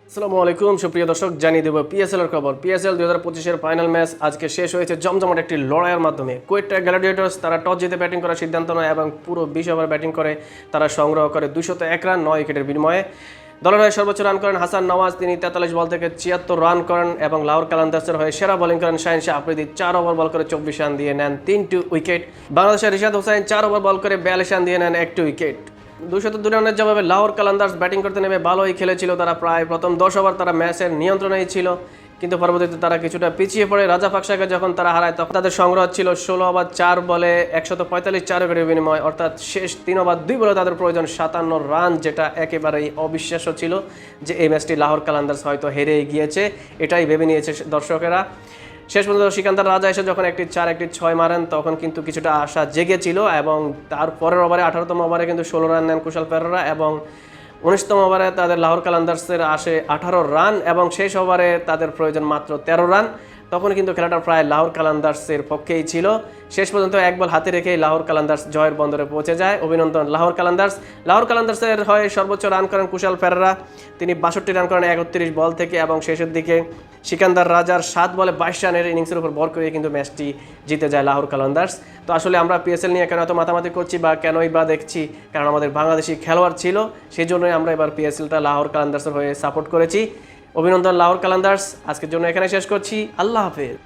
আসসালামু আলাইকুম সুপ্রিয় দর্শক, জানিয়ে দেব পিএসএল এর খবর। পিএসএল 2025 এর ফাইনাল ম্যাচ আজকে শেষ হয়েছে জমজমাট একটি লড়াইয়ের মাধ্যমে। কোয়েটা গ্ল্যাডিয়েটর্স তারা টস জিতে ব্যাটিং করার সিদ্ধান্ত নেয় এবং পুরো 20 ওভার ব্যাটিং করে তারা সংগ্রহ করে 201 রান 9 উইকেটের বিনিময়ে। দলের হয়ে সর্বোচ্চ রান করেন হাসান নওয়াজ, তিনি 43 বল থেকে 76 রান করেন এবং লাহোর কালান্দার্সের হয়ে সেরা বোলিং করেন শাহিন শাহ আফ্রিদি, 4 ওভার বল করে 24 রান দিয়ে নেন 3টি উইকেট। বাংলাদেশের রিশাদ হোসেন 4 ওভার বল করে 42 রান দিয়ে নেন 1টি উইকেট। 202 রানের জবাবে লাহোর কালান্দার্স ব্যাটিং করতে নেমে ভালোই খেলেছিল। তারা প্রায় প্রথম 10 ওভার তারা ম্যাচের নিয়ন্ত্রণেই ছিল, কিন্তু পরবর্তীতে তারা কিছুটা পিছিয়ে পড়ে রাজা ফাকসাকে যখন তারা হারায় তখন তাদের সংগ্রহ ছিল 16 ওভার 4 বলে 145 4 উইকেটের বিনিময়, অর্থাৎ শেষ 3 ওভার 2 বলে তাদের প্রয়োজন 57 রান, যেটা একেবারেই অবিশ্বাস্য ছিল যে এই ম্যাচটি লাহোর কালান্দার্স হয়তো হেরে গিয়েছে। এটাই ভেবে নিয়েছে দর্শকেরা। শেষ পর্যন্ত সিকান্দার রাজা এসে যখন একটি 4 একটি 6 মারেন তখন কিন্তু কিছুটা আশা জেগেছিল এবং তার পরের ওভারে 18তম ওভারে কিন্তু 16 রান নেন কুশাল পেরেরা এবং 19তম ওভারে তাদের লাহোর কালান্দার্সের আসে 18 রান এবং শেষ ওভারে তাদের প্রয়োজন মাত্র 13 রান। তখন কিন্তু খেলাটা প্রায় লাহোর কালান্দার্সের পক্ষেই ছিল। শেষ পর্যন্ত এক বল হাতে রেখেই লাহোর কালান্দার্স জয়ের বন্দরে পৌঁছে যায়। অভিনন্দন লাহোর কালান্দার্স। লাহোর কালান্দার্সের হয়ে সর্বোচ্চ রান করেন কুশাল পেরেরা, তিনি 62 রান করেন 31 বল থেকে এবং শেষের দিকে সিকান্দার রাজার 7 বলে 22 রানের ইনিংসের উপর ভর করে কিন্তু ম্যাচটি জিতে যায় লাহোর কালান্দার্স। তো আসলে আমরা পিএসএল নিয়ে কেন এত মাতামাতি করছি বা কেনই বা দেখছি, কারণ আমাদের বাংলাদেশি খেলোয়াড় ছিল, সেই জন্যই আমরা এবার পিএসএলটা লাহোর কালান্দার্সের হয়ে সাপোর্ট করেছি। অভিনন্দন লাহোর কালান্দার্স। আজকের জন্য এখানে শেষ করছি। আল্লাহ হাফেজ।